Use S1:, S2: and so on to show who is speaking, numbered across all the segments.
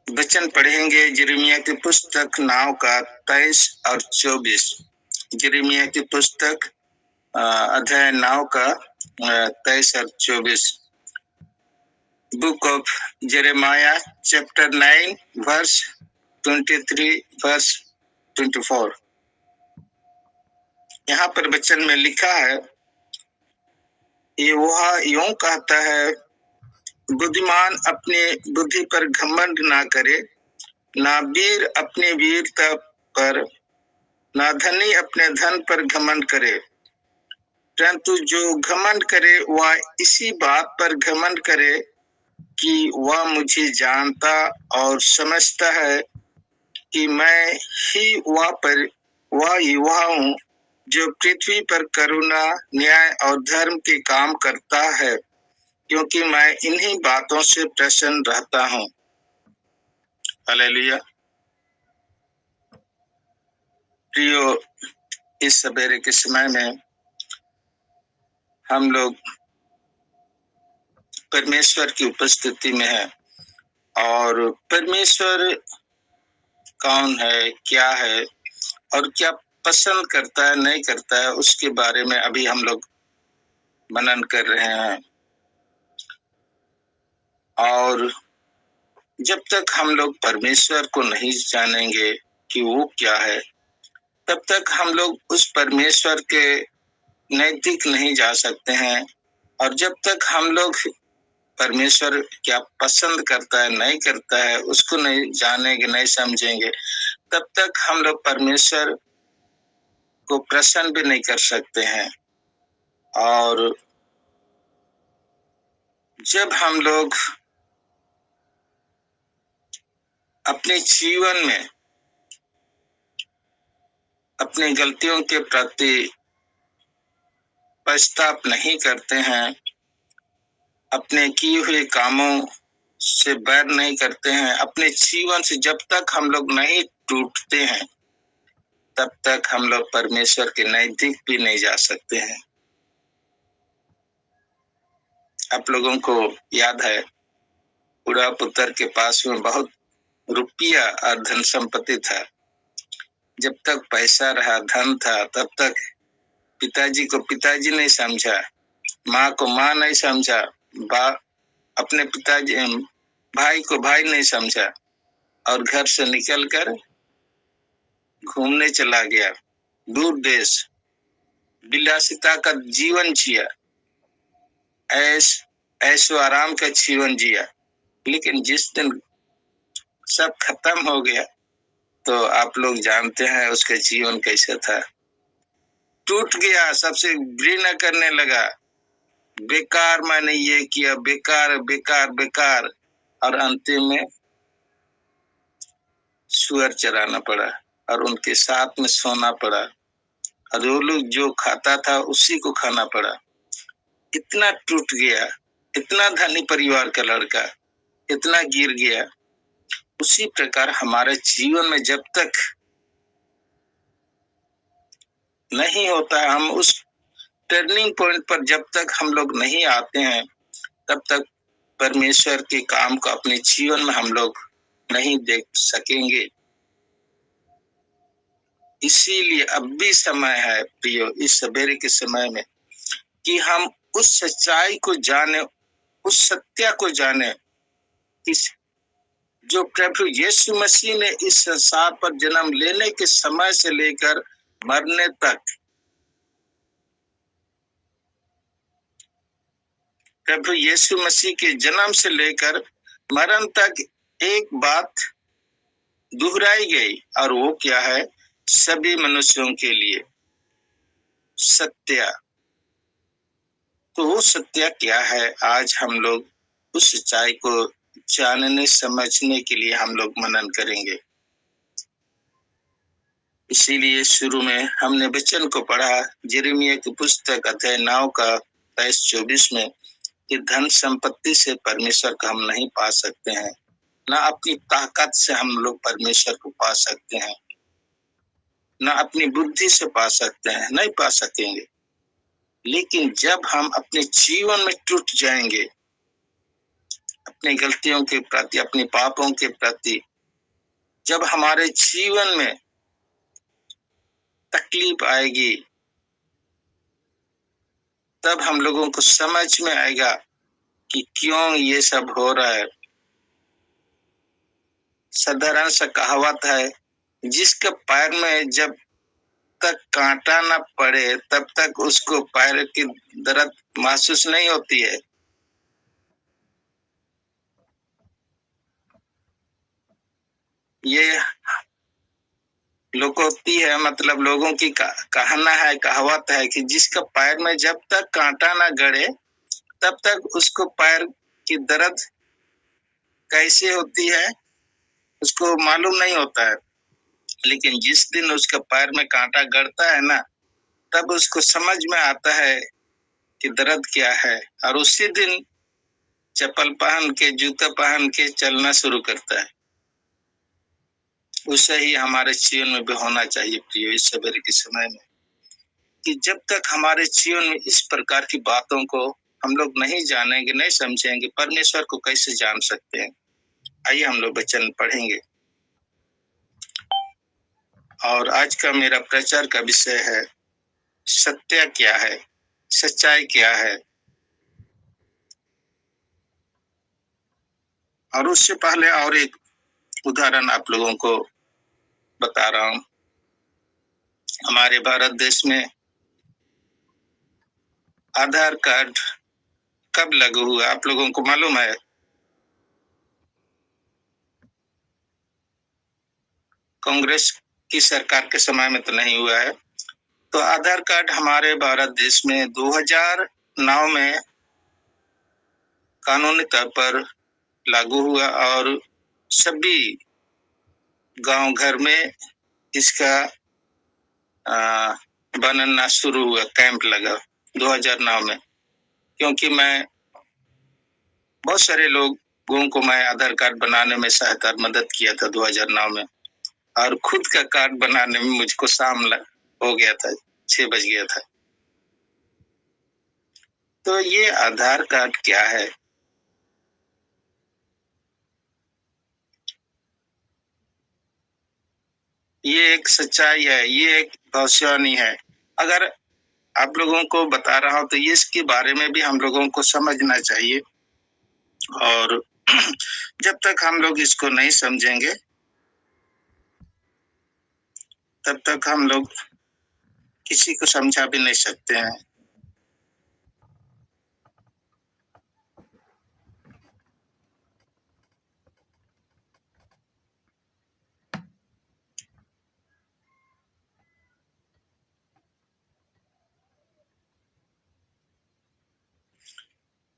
S1: वचन पढ़ेंगे यिर्मयाह की पुस्तक 9 का 23 और 24। यिर्मयाह की पुस्तक अध्याय 9 का 23 और 24। Book of Jeremiah chapter 9 verse 23 verse 24। यहाँ पर वचन में लिखा है, यहोवा यूं कहता है, बुद्धिमान अपने बुद्धि पर घमंड ना करे, ना वीर अपनी वीरता पर, ना धनी अपने धन पर घमंड करे, परंतु जो घमंड करे वह इसी बात पर घमंड करे कि वह मुझे जानता और समझता है कि मैं ही वह युवा हूँ जो पृथ्वी पर करुणा, न्याय और धर्म के काम करता है, क्योंकि मैं इन्हीं बातों से प्रसन्न रहता हूँ। हालेलुया। प्रियो, इस सवेरे के समय में हम लोग परमेश्वर की उपस्थिति में हैं और परमेश्वर कौन है, क्या है और क्या पसंद करता है, नहीं करता है, उसके बारे में अभी हम लोग मनन कर रहे हैं। और जब तक हम लोग परमेश्वर को नहीं जानेंगे कि वो क्या है, तब तक हम लोग उस परमेश्वर के नजदीक नहीं जा सकते हैं। और जब तक हम लोग परमेश्वर क्या पसंद करता है, नहीं करता है, उसको नहीं जानेंगे, नहीं समझेंगे, तब तक हम लोग परमेश्वर को प्रसन्न भी नहीं कर सकते हैं। और जब हम लोग अपने जीवन में अपनी गलतियों के प्रति पश्चाताप नहीं करते हैं, अपने किए हुए कामों से बैर नहीं करते हैं, अपने जीवन से जब तक हम लोग नहीं टूटते हैं, तब तक हम लोग परमेश्वर के नजदीक भी नहीं जा सकते हैं। आप लोगों को याद है, बूढ़ा पुत्र के पास में बहुत रुपया और धन संपत्ति था। जब तक पैसा रहा, धन था, तब तक पिताजी को पिताजी नहीं समझा, माँ को माँ नहीं समझा, अपने पिताजी भाई को भाई नहीं समझा और घर से निकलकर घूमने चला गया, दूर देश, विलासिता का जीवन जिया, ऐशो आराम का जीवन जिया। लेकिन जिस दिन सब खत्म हो गया तो आप लोग जानते हैं उसका जीवन कैसा था। टूट गया, सबसे घृणा करने लगा, बेकार मैंने ये किया, बेकार बेकार बेकार, और अंतिम में सुअर चराना पड़ा और उनके साथ में सोना पड़ा और वो लोग जो खाता था उसी को खाना पड़ा। इतना टूट गया, इतना धनी परिवार का लड़का इतना गिर गया। उसी प्रकार हमारे जीवन में जब तक नहीं होता है, हम उस टर्निंग पॉइंट पर जब तक हम लोग नहीं आते हैं, तब तक परमेश्वर के काम को अपने जीवन में हम लोग नहीं देख सकेंगे। इसीलिए अब भी समय है प्रियो, इस सवेरे के समय में, कि हम उस सच्चाई को जाने, उस सत्य को जाने, इस जो प्रभु यीशु मसीह ने इस संसार पर जन्म लेने के समय से लेकर मरने तक, प्रभु यीशु मसीह के जन्म से लेकर मरण तक एक बात दोहराई गई, और वो क्या है? सभी मनुष्यों के लिए सत्य। तो वो सत्य क्या है? आज हम लोग उस सच्चाई को जानने समझने के लिए हम लोग मनन करेंगे। इसीलिए शुरू में हमने वचन को पढ़ा, यिर्मयाह की पुस्तक अध्याय 9 का 23-24 में, कि धन संपत्ति से परमेश्वर को हम नहीं पा सकते हैं, ना अपनी ताकत से हम लोग परमेश्वर को पा सकते हैं, ना अपनी बुद्धि से पा सकते हैं, नहीं पा सकेंगे। लेकिन जब हम अपने जीवन में टूट जाएंगे, अपनी गलतियों के प्रति, अपने पापों के प्रति जब हमारे जीवन में तकलीफ आएगी, तब हम लोगों को समझ में आएगा कि क्यों ये सब हो रहा है। साधारण सा कहावत है, जिसके पैर में जब तक कांटा न पड़े तब तक उसको पैर की दर्द महसूस नहीं होती है। ये लोकोक्ति है, मतलब लोगों की कहना है, कहावत है कि जिसका पैर में जब तक कांटा न गड़े तब तक उसको पैर की दर्द कैसे होती है उसको मालूम नहीं होता है। लेकिन जिस दिन उसका पैर में कांटा गड़ता है ना, तब उसको समझ में आता है कि दर्द क्या है, और उसी दिन चप्पल पहन के, जूता पहन के चलना शुरू करता है। उसे ही हमारे जीवन में भी होना चाहिए प्रिय, इस सवेरे के समय में, कि जब तक हमारे जीवन में इस प्रकार की बातों को हम लोग नहीं जानेंगे, नहीं समझेंगे, परमेश्वर को कैसे जान सकते हैं। आइए हम लोग वचन पढ़ेंगे। और आज का मेरा प्रचार का विषय है, सत्य क्या है, सच्चाई क्या है। और उससे पहले और एक उदाहरण आप लोगों को बता रहा हूं। हमारे भारत देश में आधार कार्ड कब लागू हुआ, आप लोगों को मालूम है? कांग्रेस की सरकार के समय में तो नहीं हुआ है। तो आधार कार्ड हमारे भारत देश में 2009 में कानूनी तौर पर लागू हुआ और सभी गांव घर में इसका बनना शुरू हुआ, कैंप लगा 2009 में। क्योंकि मैं बहुत सारे लोगों को मैं आधार कार्ड बनाने में सहायता मदद किया था 2009 में, और खुद का कार्ड बनाने में मुझको शाम हो गया था, 6 बज गया था। तो ये आधार कार्ड क्या है? ये एक सच्चाई है, ये एक भविष्यवाणी है। अगर आप लोगों को बता रहा हूं तो ये इसके बारे में भी हम लोगों को समझना चाहिए। और जब तक हम लोग इसको नहीं समझेंगे तब तक हम लोग किसी को समझा भी नहीं सकते हैं।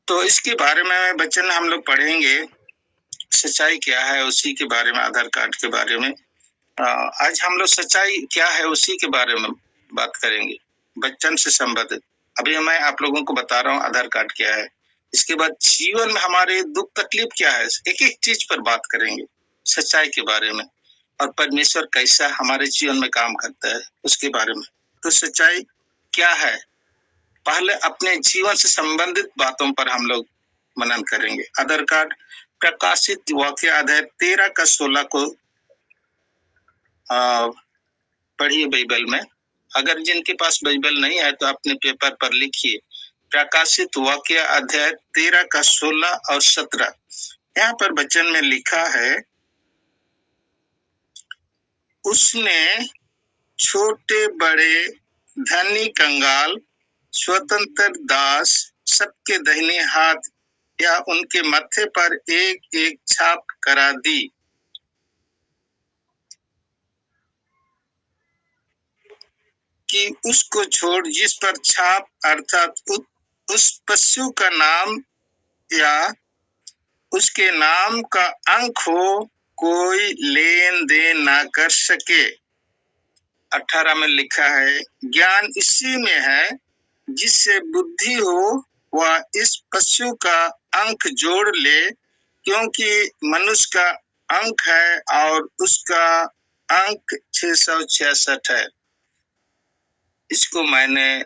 S1: तो इसके बारे में वचन हम लोग पढ़ेंगे, सच्चाई क्या है उसी के बारे में, आधार कार्ड के बारे में। आज हम लोग सच्चाई क्या है उसी के बारे में बात करेंगे, वचन से संबंधित। अभी मैं आप लोगों को बता रहा हूँ आधार कार्ड क्या है। इसके बाद जीवन में हमारे दुख तकलीफ क्या है, एक एक चीज पर बात करेंगे, सच्चाई के बारे में, और परमेश्वर कैसा हमारे जीवन में काम करता है उसके बारे में। तो सच्चाई क्या है, पहले अपने जीवन से संबंधित बातों पर हम लोग मनन करेंगे। आधार कार्ड प्रकाशित वाक्य अध्याय 13 का 16 को पढ़िए बाइबल में। अगर जिनके पास बाइबल नहीं है तो अपने पेपर पर लिखिए, प्रकाशित वाक्य अध्याय 13 का 16 और 17। यहाँ पर वचन में लिखा है, उसने छोटे बड़े, धनी कंगाल, स्वतंत्र दास सबके दाहिने हाथ या उनके माथे पर एक एक छाप करा दी। कि उसको छोड़ जिस पर छाप अर्थात उस पशु का नाम या उसके नाम का अंक हो, कोई लेन देन ना कर सके। 18 में लिखा है, ज्ञान इसी में है जिससे बुद्धि हो वह इस पशु का अंक जोड़ ले, क्योंकि मनुष्य का अंक है और उसका अंक 666 है। इसको मैंने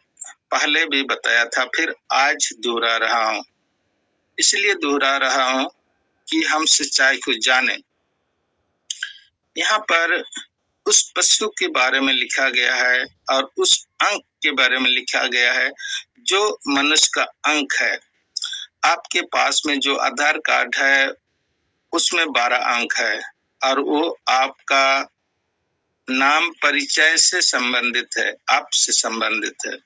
S1: पहले भी बताया था, फिर आज दोहरा रहा हूं। इसलिए दोहरा रहा हूं कि हम सच्चाई को जाने। यहाँ पर उस पशु के बारे में लिखा गया है और उस अंक के बारे में लिखा गया है जो मनुष्य का अंक है। आपके पास में जो आधार कार्ड है उसमें 12 अंक है और वो आपका नाम परिचय से संबंधित है, आपसे संबंधित है।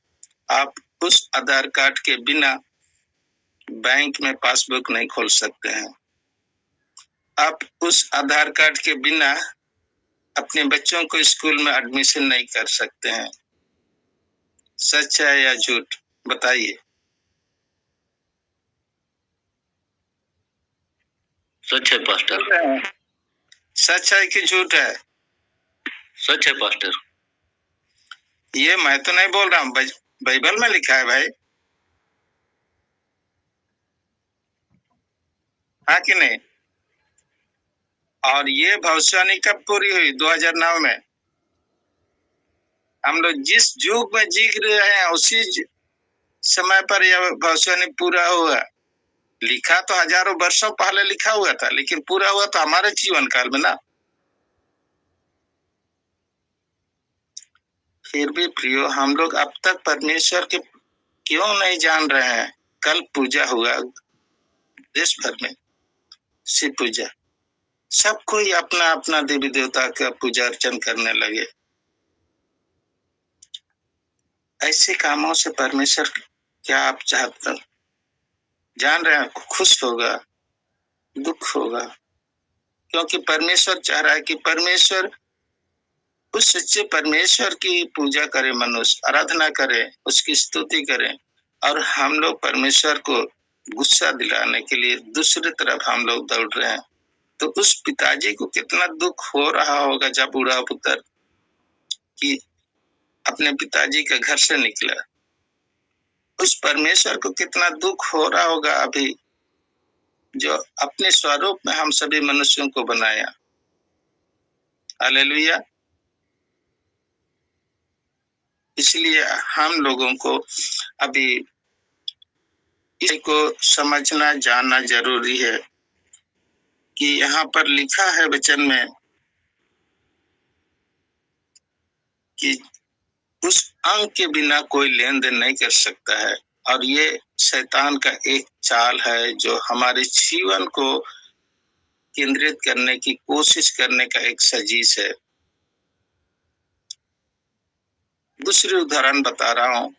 S1: आप उस आधार कार्ड के बिना बैंक में पासबुक नहीं खोल सकते हैं। आप उस आधार कार्ड के बिना अपने बच्चों को स्कूल में एडमिशन नहीं कर सकते हैं। सच है या झूठ, बताइए।
S2: सच है पास्टर।
S1: सच है कि झूठ है?
S2: सच है पास्टर।
S1: ये मैं तो नहीं बोल रहा हूँ, बाइबल में लिखा है भाई, हाँ कि नहीं? और ये भविष्यवाणी कब पूरी हुई? 2009 में। हम लोग जिस युग में जी रहे हैं उसी समय पर यह भविष्यवाणी पूरा हुआ। लिखा तो हजारों वर्षों पहले लिखा हुआ था, लेकिन पूरा हुआ तो हमारे जीवन काल में ना। फिर भी प्रियो, हम लोग अब तक परमेश्वर के क्यों नहीं जान रहे हैं? कल पूजा हुआ देश भर में, शिव पूजा, सब कोई अपना अपना देवी देवता का पूजा अर्चन करने लगे। ऐसे कामों से परमेश्वर क्या आप चाहते जान रहे हैं? खुश होगा, दुख होगा, क्योंकि परमेश्वर चाह रहा है कि परमेश्वर, उस सच्चे परमेश्वर की पूजा करे, मनुष्य आराधना करे, उसकी स्तुति करे। और हम लोग परमेश्वर को गुस्सा दिलाने के लिए दूसरी तरफ हम लोग दौड़ रहे हैं। तो उस पिताजी को कितना दुख हो रहा होगा जब बूढ़ा पुत्र कि अपने पिताजी के घर से निकला। उस परमेश्वर को कितना दुख हो रहा होगा अभी, जो अपने स्वरूप में हम सभी मनुष्यों को बनाया। हालेलुया। इसलिए हम लोगों को अभी इसको समझना जानना जरूरी है कि यहाँ पर लिखा है वचन में कि उस अंक के बिना कोई लेन देन नहीं कर सकता है। और ये शैतान का एक चाल है जो हमारे जीवन को केंद्रित करने की कोशिश करने का एक साजिश है। दूसरी उदाहरण बता रहा हूं।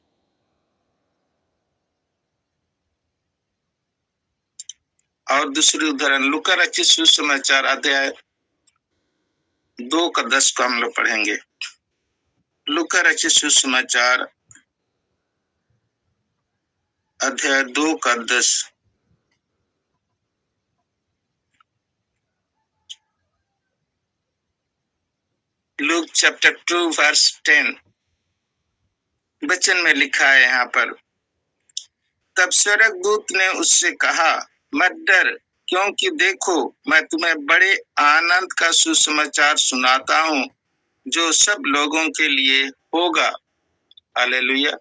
S1: और दूसरी उदाहरण लूका रचित सुसमाचार अध्याय 2:10 को हम लोग पढ़ेंगे। लूका रचित सुसमाचार अध्याय 2:10। लूक चैप्टर 2 वर्स 10 वचन में लिखा है यहाँ पर, तब स्वर्गदूत ने उससे कहा, मत डर, क्योंकि देखो मैं तुम्हें बड़े आनंद का सुसमाचार सुनाता हूँ जो सब लोगों के लिए होगा। हालेलुया।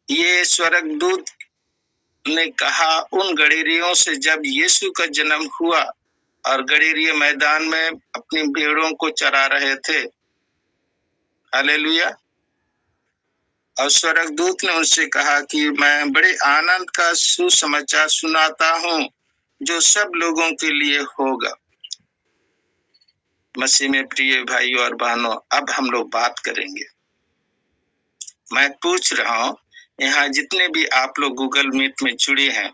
S1: ये स्वर्गदूत ने कहा उन गड़ेरियों से जब यीशु का जन्म हुआ और गड़ेरिये मैदान में अपनी भेड़ों को चरा रहे थे। हालेलुया। और स्वर्गदूत ने उनसे कहा कि मैं बड़े आनंद का सुसमाचार सुनाता हूँ जो सब लोगों के लिए होगा। मसीह में प्रिय भाइयों और बहनों, अब हम लोग बात करेंगे। मैं पूछ रहा हूँ, यहाँ जितने भी आप लोग गूगल मीट में जुड़े हैं,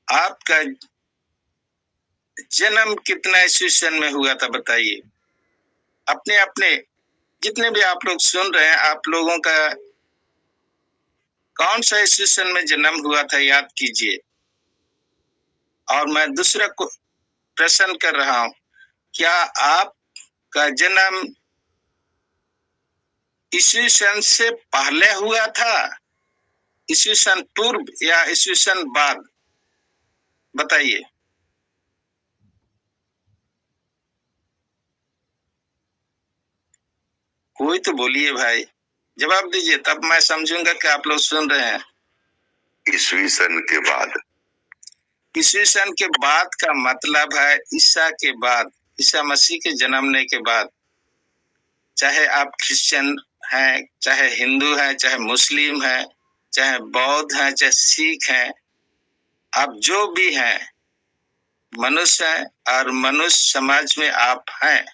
S1: आपका जन्म कितना ईस्वी सन में हुआ था बताइए। अपने अपने जितने भी आप लोग सुन रहे हैं, आप लोगों का कौन सा ईस्वी सन में जन्म हुआ था याद कीजिए। और मैं दूसरा को प्रश्न कर रहा हूँ, क्या आपका जन्म ईस्वी सन से पहले हुआ था, ईस्वी सन पूर्व या ईस्वी सन बाद? बताइए। कोई तो बोलिए भाई, जवाब दीजिए, तब मैं समझूंगा कि आप लोग सुन रहे हैं।
S3: ईस्वी सन के बाद।
S1: ईस्वी सन के बाद का मतलब है ईसा के बाद, ईसा मसीह के जन्मने के बाद। चाहे आप क्रिश्चियन हैं, चाहे हिंदू हैं, चाहे मुस्लिम हैं, चाहे बौद्ध हैं, चाहे सिख हैं, आप जो भी हैं, मनुष्य हैं और मनुष्य समाज में आप हैं,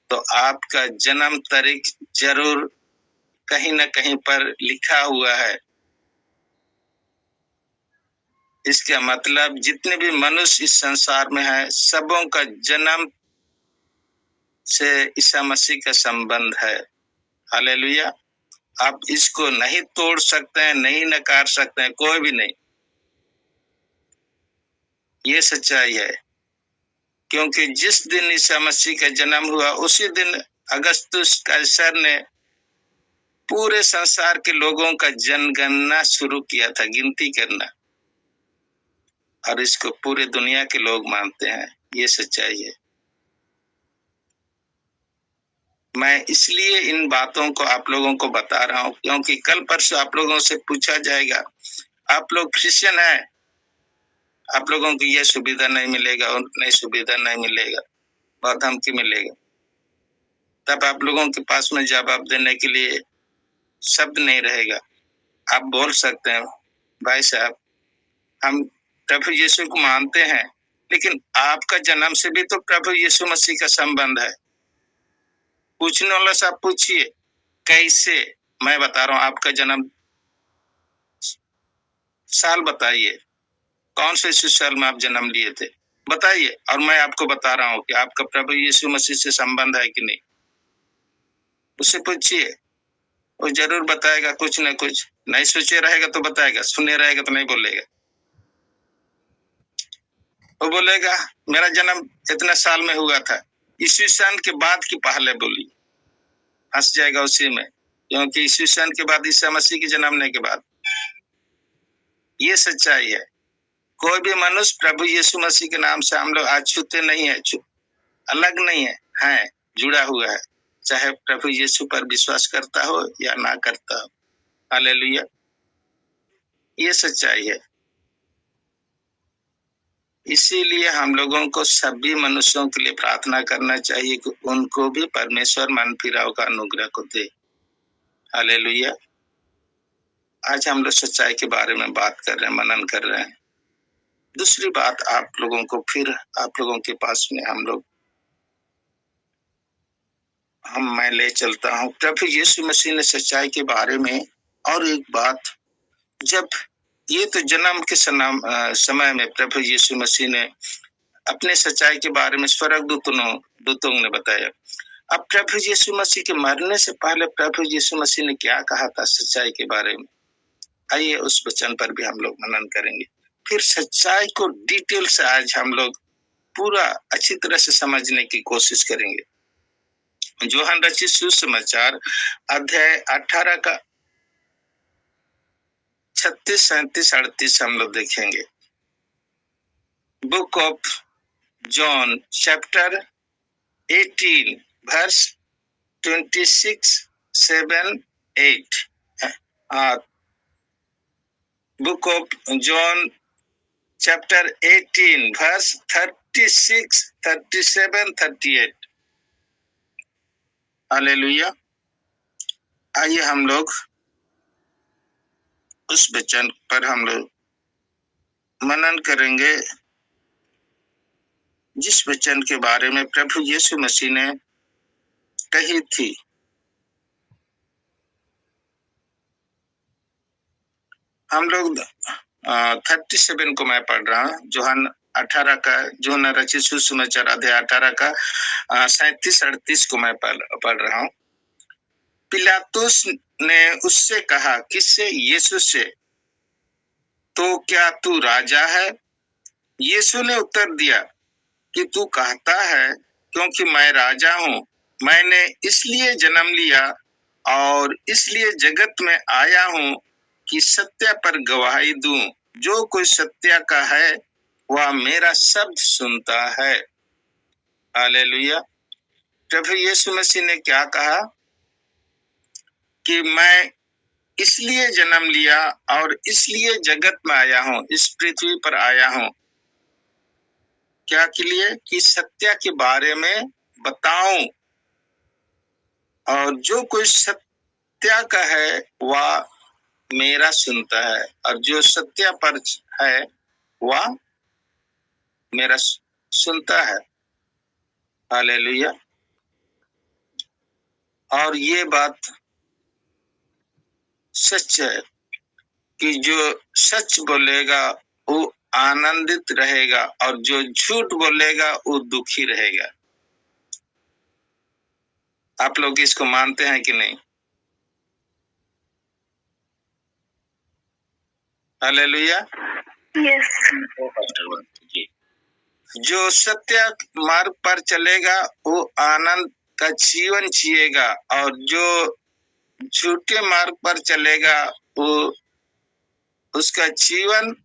S1: तो आपका जन्म तारीख जरूर कहीं न कहीं पर लिखा हुआ है। इसका मतलब जितने भी मनुष्य इस संसार में हैं, सबों का जन्म से ईसा मसीह का संबंध है। हालेलुया। आप इसको नहीं तोड़ सकते हैं, नहीं नकार सकते हैं, कोई भी नहीं। ये सच्चाई है, क्योंकि जिस दिन ईसा मसीह का जन्म हुआ उसी दिन अगस्तुस कैसर ने पूरे संसार के लोगों का जनगणना शुरू किया था, गिनती करना, और इसको पूरे दुनिया के लोग मानते हैं। ये सच्चाई है। मैं इसलिए इन बातों को आप लोगों को बता रहा हूं, क्योंकि कल परसों आप लोगों से पूछा जाएगा, आप लोग क्रिश्चियन हैं, आप लोगों को ये सुविधा नहीं मिलेगा और नहीं सुविधा नहीं मिलेगा, बहुत धमकी मिलेगा। तब आप लोगों के पास में जवाब देने के लिए शब्द नहीं रहेगा। आप बोल सकते हैं, भाई साहब, हम प्रभु यीशु को मानते हैं, लेकिन आपका जन्म से भी तो प्रभु यीशु मसीह का संबंध है। पूछने वाला से आप पूछिए, कैसे? मैं बता रहा हूं, आपका जन्म साल बताइए, कौन से साल में आप जन्म लिए थे बताइए, और मैं आपको बता रहा हूं कि आपका प्रभु यीशु मसीह से संबंध है कि नहीं। उससे पूछिए, वो जरूर बताएगा कुछ न कुछ। नहीं सोचे रहेगा तो बताएगा, सुने रहेगा तो नहीं बोलेगा। वो बोलेगा मेरा जन्म इतना साल में हुआ था, ईस्वी सन के बाद की पहले बोली, हंस जाएगा उसी में, क्योंकि ईस्वी सन के बाद ईसा मसीह के जन्मने के बाद। ये सच्चाई है। कोई भी मनुष्य प्रभु यीशु मसीह के नाम से हम लोग आज छूते नहीं है, अलग नहीं है, जुड़ा हुआ है, चाहे प्रभु यीशु पर विश्वास करता हो या ना करता हो। हालेलुया। ये सच्चाई है। इसीलिए हम लोगों को सभी मनुष्यों के लिए प्रार्थना करना चाहिए कि उनको भी परमेश्वर मन फिराव का अनुग्रह को दे। हालेलुया। आज हम लोग सच्चाई के बारे में बात कर रहे हैं, मनन कर रहे हैं। दूसरी बात आप लोगों को फिर आप लोगों के पास में मैं ले चलता हूँ प्रभु यीशु मसीह ने सच्चाई के बारे में। और एक बात, जब ये तो जन्म के समय में प्रभु यीशु मसीह ने अपने सच्चाई के बारे में स्वर्गदूतों ने बताया। अब प्रभु यीशु मसीह के मरने से पहले प्रभु यीशु मसीह ने क्या कहा था सच्चाई के बारे में, आइए उस वचन पर भी हम लोग मनन करेंगे। फिर सच्चाई को डिटेल से आज हम लोग पूरा अच्छी तरह से समझने की कोशिश करेंगे। यूहन्ना रचित सुसमाचार अध्याय 18 का 36, 37, 38 हम लोग देखेंगे। Book of John chapter 18 verse 26, 7, 8। Book of John chapter 18 verse 36, 37, 38। हालेलुया। आइए हम लोग उस वचन पर हम लोग मनन करेंगे, जिस वचन के बारे में प्रभु यीशु मसीह ने कही थी। हम लोग 37 को मैं पढ़ रहा हूँ, यूहन्ना रचित सुसमाचार अध्याय 18 का 37, 38 को मैं पढ़ रहा हूँ। पिलातुस ने उससे कहा, किससे? यीशु से, तो क्या तू राजा है? यीशु ने उत्तर दिया कि तू कहता है, क्योंकि मैं राजा हूँ। मैंने इसलिए जन्म लिया और इसलिए जगत में आया हूँ कि सत्य पर गवाही दूं। जो कोई सत्य का है वह मेरा शब्द सुनता है। हालेलुया। प्रभु यीशु मसीह ने क्या कहा कि मैं इसलिए जन्म लिया और इसलिए जगत में आया हूं, इस पृथ्वी पर आया हूं। क्या के लिए? कि सत्य के बारे में बताऊं, और जो कोई सत्य का है वह मेरा सुनता है, और जो सत्य पर है वह मेरा सुनता है। हालेलुया। और ये बात सच है कि जो सच बोलेगा वो आनंदित रहेगा, और जो झूठ बोलेगा वो दुखी रहेगा। आप लोग इसको मानते हैं कि नहीं? हालेलुया।
S3: यस।
S2: जी।
S1: जो सत्य मार्ग पर चलेगा वो आनंद का जीवन जिएगा, और जो झूठे मार्ग पर चलेगा वो उसका जीवन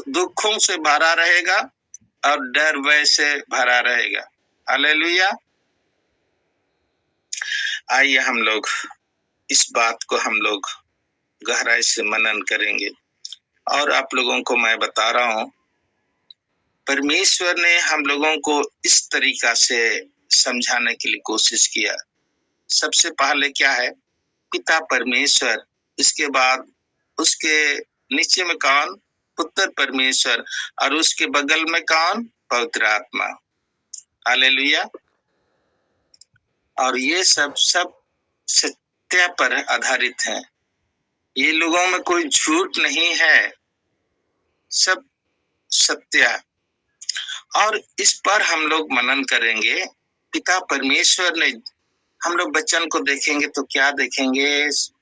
S1: दुखों से भरा रहेगा और डर भय से भरा रहेगा। हालेलुया। आइए हम लोग इस बात को हम लोग गहराई से मनन करेंगे। और आप लोगों को मैं बता रहा हूं, परमेश्वर ने हम लोगों को इस तरीका से समझाने के लिए कोशिश किया। सबसे पहले क्या है? पिता परमेश्वर, इसके बाद उसके नीचे में कौन? पुत्र परमेश्वर, और उसके बगल में कौन? पवित्र आत्मा। हालेलुया। और ये सब सत्य पर आधारित है। ये लोगों में कोई झूठ नहीं है, सब सत्य। और इस पर हम लोग मनन करेंगे। पिता परमेश्वर ने, हम लोग वचन को देखेंगे तो क्या देखेंगे?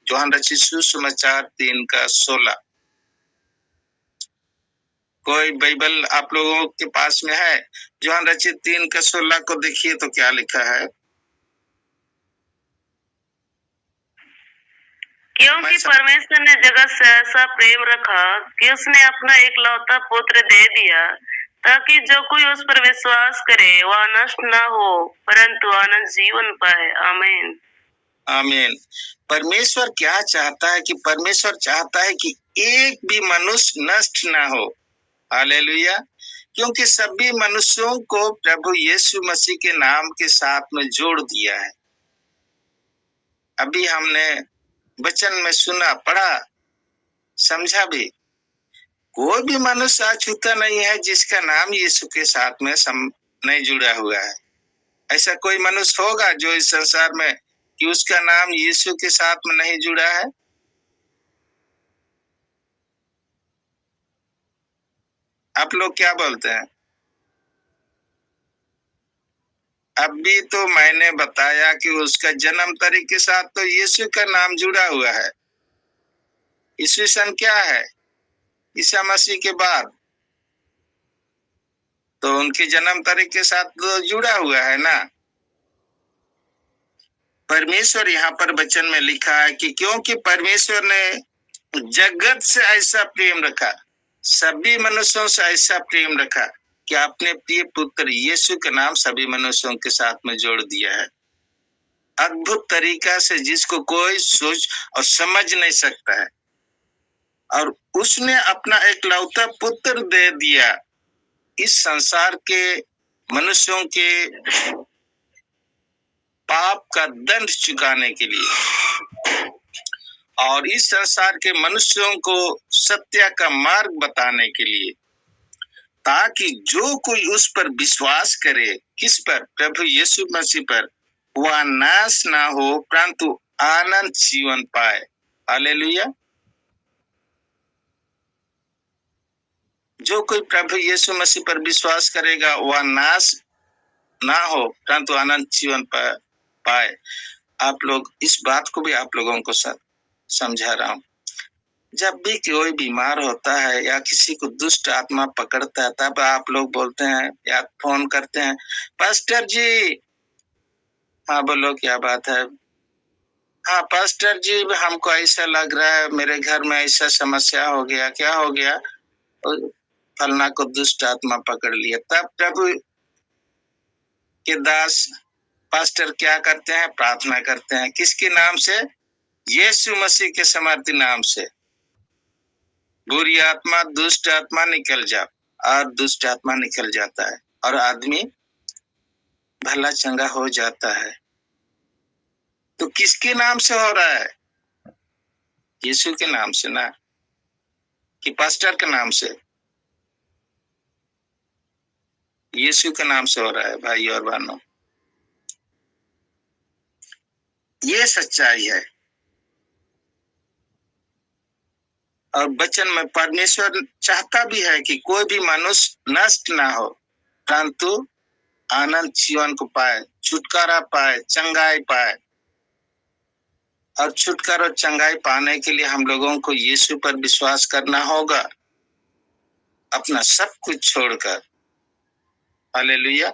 S1: यूहन्ना रचित सुसमाचार 3:16। कोई बाइबल आप लोगों के पास में है? यूहन्ना रचित 3:16 को देखिए तो क्या लिखा है?
S3: क्योंकि परमेश्वर ने जगत से ऐसा प्रेम रखा कि उसने अपना एकलौता पुत्र दे दिया, ताकि जो कोई उस पर विश्वास करे वह नष्ट न हो परंतु अनंत जीवन पाए। आमीन।
S1: आमीन। परमेश्वर क्या चाहता है? कि परमेश्वर चाहता है कि एक भी मनुष्य नष्ट ना हो। हालेलुया। क्योंकि सभी मनुष्यों को प्रभु यीशु मसीह के नाम के साथ में जोड़ दिया है। अभी हमने वचन में सुना, पढ़ा, समझा भी। कोई भी मनुष्य आज छूता नहीं है जिसका नाम यीशु के साथ में नहीं जुड़ा हुआ है। ऐसा कोई मनुष्य होगा जो इस संसार में कि उसका नाम यीशु के साथ में नहीं जुड़ा है? आप लोग क्या बोलते हैं? अभी तो मैंने बताया कि उसका जन्म तारीख के साथ तो यीशु का नाम जुड़ा हुआ है। ईस्वी सन क्या है? ईसा मसीह के बाद, तो उनकी जन्म तारीख के साथ तो जुड़ा हुआ है ना। परमेश्वर यहाँ पर वचन में लिखा है कि क्योंकि परमेश्वर ने जगत से ऐसा प्रेम रखा, सभी मनुष्यों से ऐसा प्रेम रखा कि अपने प्रिय पुत्र यीशु का नाम सभी मनुष्यों के साथ में जोड़ दिया है। अद्भुत तरीका से, जिसको कोई सोच और समझ नहीं सकता है। और उसने अपना एकलौता पुत्र दे दिया इस संसार के मनुष्यों के पाप का दंड चुकाने के लिए, और इस संसार के मनुष्यों को सत्य का मार्ग बताने के लिए, ताकि जो कोई उस पर विश्वास करे, किस पर? प्रभु यीशु मसीह पर, वह नाश ना हो परंतु आनंद जीवन पाए। हालेलुया। जो कोई प्रभु यीशु मसीह पर विश्वास करेगा वह नाश ना हो परंतु आनंद जीवन पाए। आप लोग इस बात को भी आप लोगों को समझा रहा हूं। जब भी कोई बीमार होता है या किसी को दुष्ट आत्मा पकड़ता है, तब आप लोग बोलते हैं या फोन करते हैं, पास्टर जी। हाँ बोलो, क्या बात है? हाँ पास्टर जी, हमको ऐसा लग रहा है, मेरे घर में ऐसा समस्या हो गया। क्या हो गया? फलना को दुष्ट आत्मा पकड़ लिया। तब प्रभु के दास पास्टर क्या करते हैं? प्रार्थना करते हैं। किसके नाम से? यीशु मसीह के समर्थी नाम से बुरी आत्मा, दुष्ट आत्मा निकल जा, और दुष्ट आत्मा निकल जाता है और आदमी भला चंगा हो जाता है। तो किसके नाम से हो रहा है? यीशु के नाम से ना, कि पास्टर के नाम से? यीशु के नाम से हो रहा है भाई और बहनों। ये सच्चाई है। और वचन में परमेश्वर चाहता भी है कि कोई भी मनुष्य नष्ट ना हो, परंतु आनंद जीवन को पाए, छुटकारा पाए, चंगाई पाए। और छुटकारा और चंगाई पाने के लिए हम लोगों को यीशु पर विश्वास करना होगा, अपना सब कुछ छोड़कर। हालेलुया।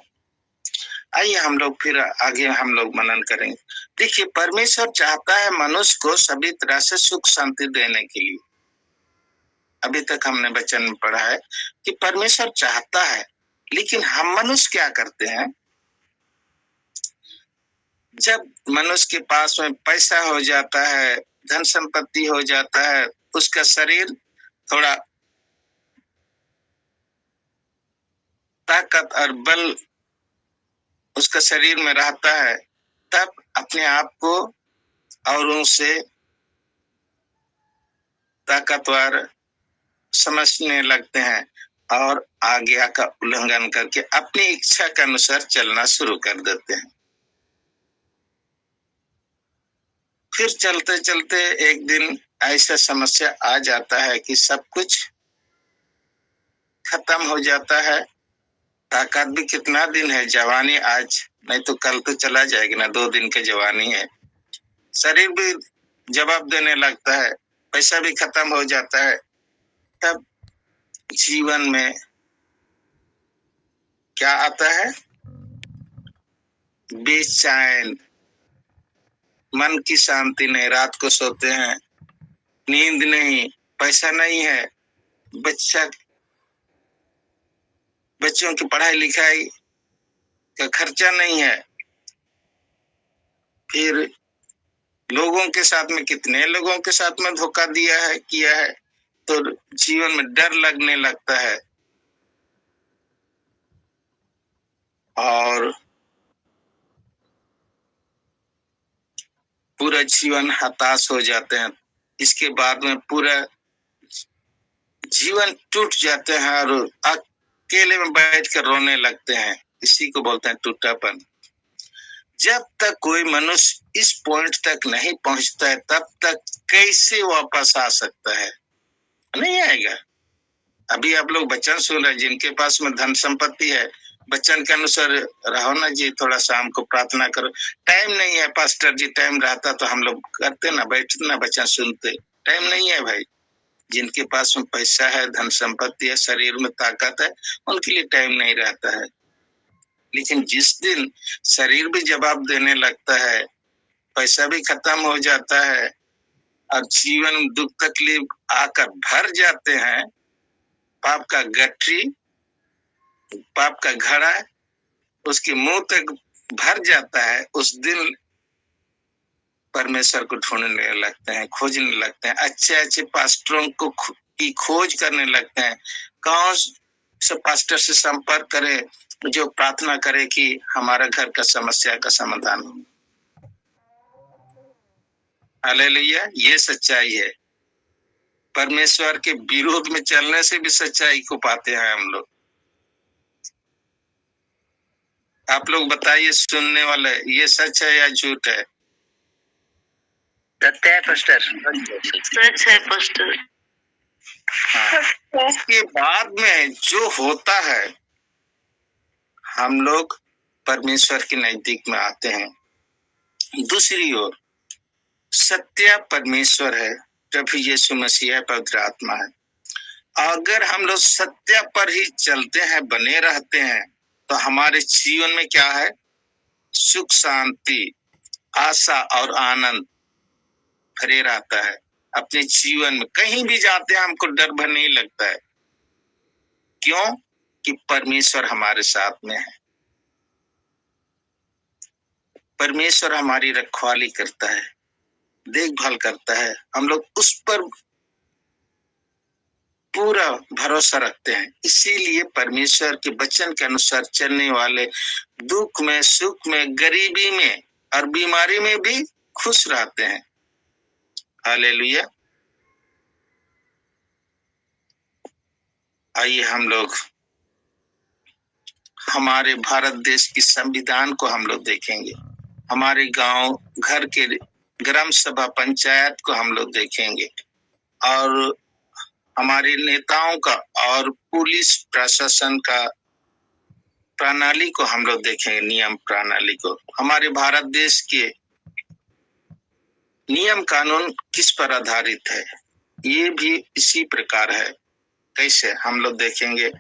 S1: आइए हम लोग फिर आगे हम लोग मनन करेंगे। देखिए, परमेश्वर चाहता है मनुष्य को सभी तरह से सुख शांति देने के लिए। अभी तक हमने वचन में पढ़ा है कि परमेश्वर चाहता है, लेकिन हम मनुष्य क्या करते हैं? जब मनुष्य के पास में पैसा हो जाता है, धन संपत्ति हो जाता है, उसका शरीर थोड़ा ताकत और बल उसका शरीर में रहता है, तब अपने आप को औरों से ताकतवर समझने लगते हैं और आज्ञा का उल्लंघन करके अपनी इच्छा के अनुसार चलना शुरू कर देते हैं। फिर चलते चलते एक दिन ऐसा समस्या आ जाता है कि सब कुछ खत्म हो जाता है। ताकत भी कितना दिन है, जवानी आज नहीं तो कल तो चला जाएगी ना, 2 दिन की जवानी है। शरीर भी जवाब देने लगता है, पैसा भी खत्म हो जाता है। तब जीवन में क्या आता है? बेचैन, मन की शांति नहीं, रात को सोते हैं, नींद नहीं, पैसा नहीं है, बच्चों की पढ़ाई लिखाई का खर्चा नहीं है। फिर लोगों के साथ में, कितने लोगों के साथ में धोखा किया है, तो जीवन में डर लगने लगता है और पूरा जीवन हताश हो जाते हैं। इसके बाद में पूरा जीवन टूट जाते हैं और अकेले में बैठकर रोने लगते हैं। इसी को बोलते हैं टूटापन। जब तक कोई मनुष्य इस पॉइंट तक नहीं पहुंचता है, तब तक कैसे वापस आ सकता है? नहीं आएगा। अभी आप लोग वचन सुन रहे, जिनके पास में धन संपत्ति है, वचन के अनुसार रहो ना जी। थोड़ा शाम को प्रार्थना करो। टाइम नहीं है पास्टर जी, टाइम रहता तो हम लोग करते ना, बैठते ना, वचन सुनते। टाइम नहीं है भाई। जिनके पास में पैसा है, धन संपत्ति है, शरीर में ताकत है, उनके लिए टाइम नहीं रहता है। लेकिन जिस दिन शरीर भी जवाब देने लगता है, पैसा भी खत्म हो जाता है और जीवन में दुख तकलीफ आकर भर जाते हैं, पाप का गठरी, पाप का घड़ा उसके मुंह तक भर जाता है, उस दिन परमेश्वर को ढूंढने लगते हैं, खोजने लगते हैं, अच्छे अच्छे पास्टरों को की खोज करने लगते हैं। कौन से पास्टर से संपर्क करे जो प्रार्थना करे कि हमारा घर का समस्या का समाधान हो। हालेलुया। ये सच्चाई है। परमेश्वर के विरोध में चलने से भी सच्चाई को पाते हैं हम लोग। आप लोग बताइए सुनने वाले, ये सच है या झूठ है?
S2: सत्य है पास्टर।
S3: सच है पास्टर।
S1: हाँ। इसके बाद में जो होता है, हम लोग परमेश्वर के नजदीक में आते हैं। दूसरी ओर सत्य परमेश्वर है, प्रभु यीशु मसीह है, पवित्र आत्मा है। अगर हम लोग सत्य पर ही चलते हैं, बने रहते हैं, तो हमारे जीवन में क्या है? सुख शांति, आशा और आनंद भरे रहता है। अपने जीवन में कहीं भी जाते हैं हमको डर भर नहीं लगता है। क्यों? कि परमेश्वर हमारे साथ में है। परमेश्वर हमारी रखवाली करता है। देखभाल करता है, हम लोग उस पर पूरा भरोसा रखते हैं। इसीलिए परमेश्वर के वचन के अनुसार चलने वाले दुख में, सुख में, गरीबी में और बीमारी में भी खुश रहते हैं। हालेलुया। आइए हम लोग हमारे भारत देश की संविधान को हम लोग देखेंगे, हमारे गांव घर के ग्राम सभा पंचायत को हम लोग देखेंगे, और हमारे नेताओं का और पुलिस प्रशासन का प्रणाली को हम लोग देखेंगे, नियम प्रणाली को। हमारे भारत देश के नियम कानून किस पर आधारित है, ये भी इसी प्रकार है। कैसे हम लोग देखेंगे,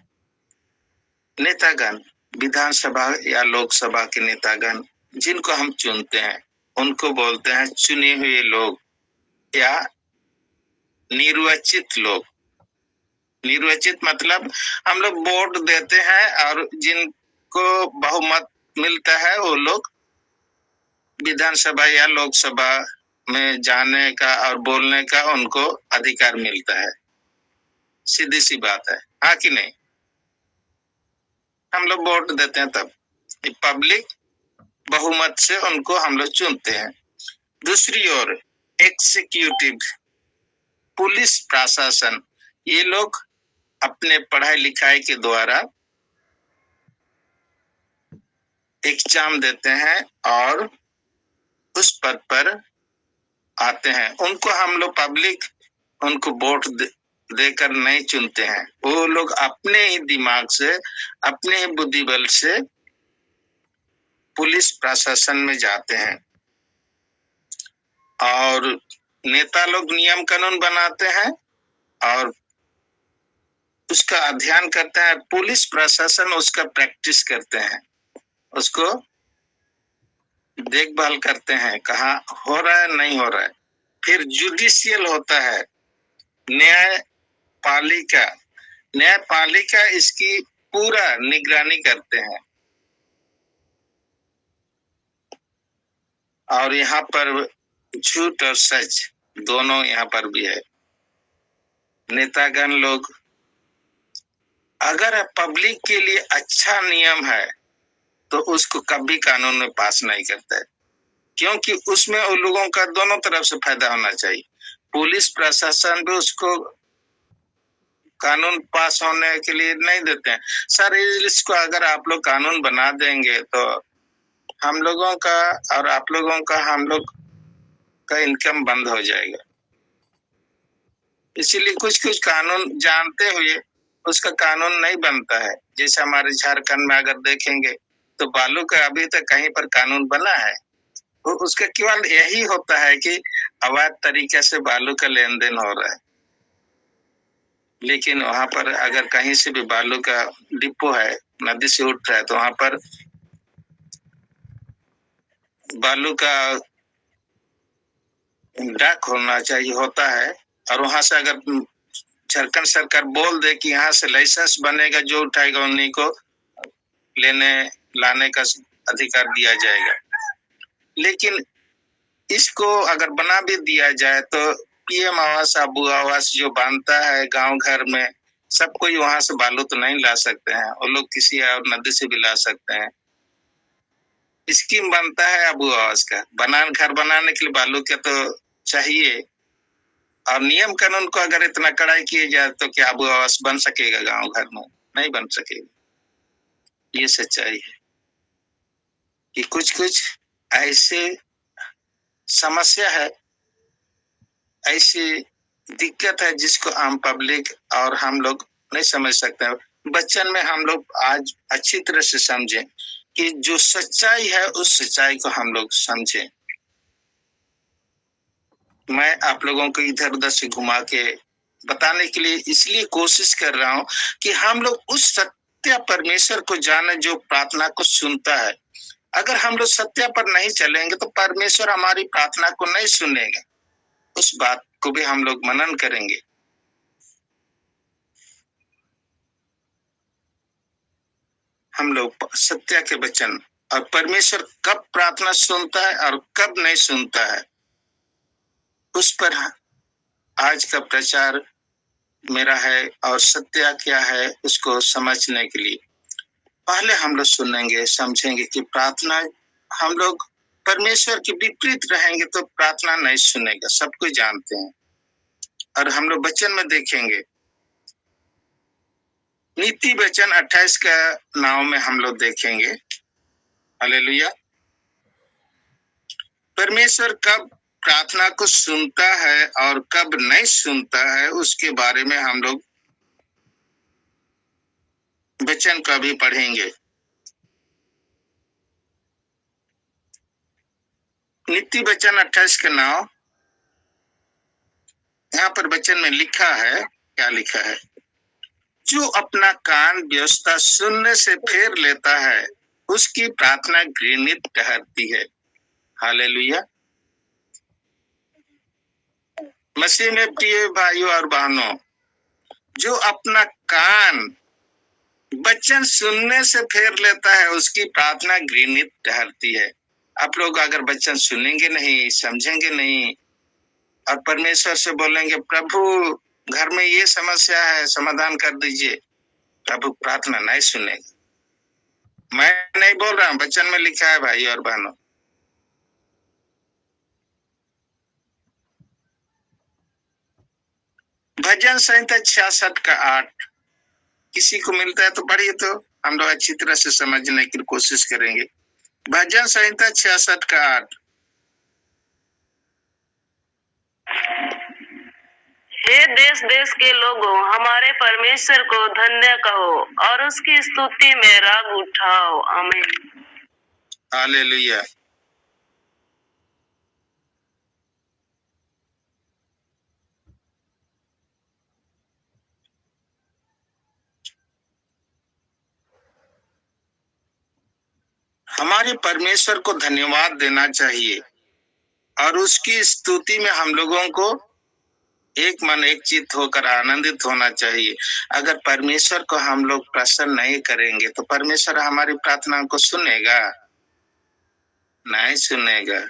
S1: नेतागण, विधानसभा या लोकसभा के नेतागण जिनको हम चुनते हैं उनको बोलते हैं चुने हुए लोग या निर्वाचित लोग। निर्वाचित मतलब हम लोग वोट देते हैं और जिनको बहुमत मिलता है वो लोग विधानसभा या लोकसभा में जाने का और बोलने का उनको अधिकार मिलता है। सीधी सी बात है, हाँ कि नहीं? हम लोग वोट देते हैं तब पब्लिक बहुमत से उनको हम लोग चुनते हैं। दूसरी ओर एग्जीक्यूटिव, पुलिस प्रशासन, ये लोग अपने पढ़ाई लिखाई के द्वारा एग्जाम देते हैं और उस पद पर आते हैं। उनको हम लोग पब्लिक उनको वोट देकर नहीं चुनते हैं, वो लोग अपने ही दिमाग से, अपने ही बुद्धि बल से पुलिस प्रशासन में जाते हैं। और नेता लोग नियम कानून बनाते हैं और उसका अध्ययन करते हैं, पुलिस प्रशासन उसका प्रैक्टिस करते हैं, उसको देखभाल करते हैं, कहाँ हो रहा है नहीं हो रहा है। फिर जुडिशियल होता है, न्यायपालिका। न्यायपालिका इसकी पूरा निगरानी करते हैं। और यहाँ पर झूठ और सच दोनों यहाँ पर भी है। नेतागण लोग अगर पब्लिक के लिए अच्छा नियम है तो उसको कभी कानून में पास नहीं करता है, क्योंकि उसमें उन लोगों का दोनों तरफ से फायदा होना चाहिए। पुलिस प्रशासन भी उसको कानून पास होने के लिए नहीं देते हैं। सर इसको अगर आप लोग कानून बना देंगे तो हम लोगों का और आप लोगों का, हम लोग का इनकम बंद हो जाएगा। इसीलिए कुछ कुछ कानून जानते हुए उसका कानून नहीं बनता है। जैसे हमारे झारखंड में अगर देखेंगे तो बालू का अभी तक कहीं पर कानून बना है, तो उसका केवल यही होता है कि अवैध तरीके से बालू का लेन देन हो रहा है। लेकिन वहां पर अगर कहीं से भी बालू का डिपो है, नदी से उठ रहा है, तो वहां पर बालू का डाक होना चाहिए, होता है। और वहां से अगर झारखंड सरकार बोल दे कि यहाँ से लाइसेंस बनेगा, जो उठाएगा उन्हीं को लेने लाने का अधिकार दिया जाएगा। लेकिन इसको अगर बना भी दिया जाए तो पीएम आवास, अबू आवास जो बांधता है गांव घर में, सब कोई वहां से बालू तो नहीं ला सकते हैं, वो लोग किसी और नदी से भी ला सकते हैं। स्कीम बनता है अबू आवास का, घर बनाने के लिए बालू का तो चाहिए, और नियम कानून को अगर इतना कड़ाई किया जाए तो क्या अबू आवास बन सकेगा गांव घर में? नहीं बन सकेगा। ये सच्चाई है कि कुछ कुछ ऐसे समस्या है, ऐसी दिक्कत है जिसको आम पब्लिक और हम लोग नहीं समझ सकते हैं। बचपन में हम लोग आज अच्छी तरह से समझें कि जो सच्चाई है उस सच्चाई को हम लोग समझें। मैं आप लोगों को इधर उधर से घुमा के बताने के लिए इसलिए कोशिश कर रहा हूं कि हम लोग उस सत्य परमेश्वर को जाने जो प्रार्थना को सुनता है। अगर हम लोग सत्य पर नहीं चलेंगे तो परमेश्वर हमारी प्रार्थना को नहीं सुनेगा। उस बात को भी हम लोग मनन करेंगे। हम लोग सत्य के वचन और परमेश्वर कब प्रार्थना सुनता है और कब नहीं सुनता है, उस पर आज का प्रचार मेरा है और सत्य क्या है उसको समझने के लिए पहले हम लोग सुनेंगे, समझेंगे कि प्रार्थना हम लोग परमेश्वर के विपरीत रहेंगे तो प्रार्थना नहीं सुनेगा, सब कुछ जानते हैं। और हम लोग वचन में देखेंगे, नीति वचन 28 का नाव में हम लोग देखेंगे। हालेलुया। परमेश्वर कब प्रार्थना को सुनता है और कब नहीं सुनता है उसके बारे में हम लोग वचन का भी पढ़ेंगे। नीति वचन 28 का नाव, यहाँ पर वचन में लिखा है, क्या लिखा है? जो अपना कान व्यवस्था सुनने से फेर लेता है उसकी प्रार्थना घृणित ठहरती है। हालेलुया। मसीह में प्रिय भाइयों और बहनों, जो अपना कान वचन सुनने से फेर लेता है उसकी प्रार्थना घृणित ठहरती है। आप लोग अगर वचन सुनेंगे नहीं, समझेंगे नहीं और परमेश्वर से बोलेंगे प्रभु घर में ये समस्या है, समाधान कर दीजिए, प्रभु प्रार्थना नहीं सुनेगा। मैं नहीं बोल रहा हूँ, वचन में लिखा है भाई और बहनों। भजन संहिता 66 का 8 किसी को मिलता है तो पढ़िए, तो हम लोग अच्छी तरह से समझने की कोशिश करेंगे। भजन संहिता 66 का 8।
S3: हे देश देश के लोगों, हमारे परमेश्वर को धन्य कहो और उसकी स्तुति में राग उठाओ। आमीन।
S1: हालेलुया। हमारे परमेश्वर को धन्यवाद देना चाहिए और उसकी स्तुति में हम लोगों को एक मन एक चित्त होकर आनंदित होना चाहिए। अगर परमेश्वर को हम लोग प्रसन्न नहीं करेंगे तो परमेश्वर हमारी प्रार्थना को सुनेगा? नहीं सुनेगा।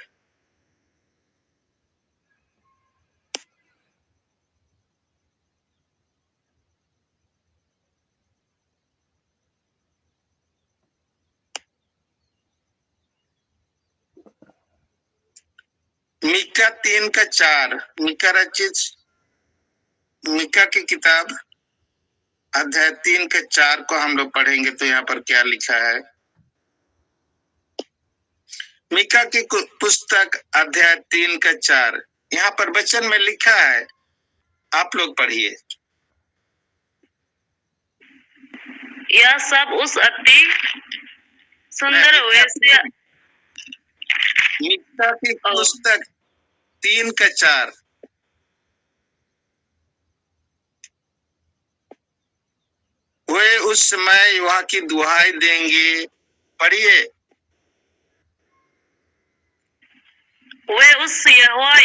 S1: मीका 3 का 4, मीका रचित मीका की किताब अध्याय 3 के 4 को हम लोग पढ़ेंगे तो यहाँ पर क्या लिखा है? मीका की पुस्तक अध्याय 3 का 4, यहाँ पर वचन में लिखा है, आप लोग पढ़िए।
S3: यह सब उस अति सुंदर वैसे
S1: मीका की पुस्तक 3 का 4। वे उस समय वहां की दुहाई देंगे, पढ़िए।
S3: वे उस समय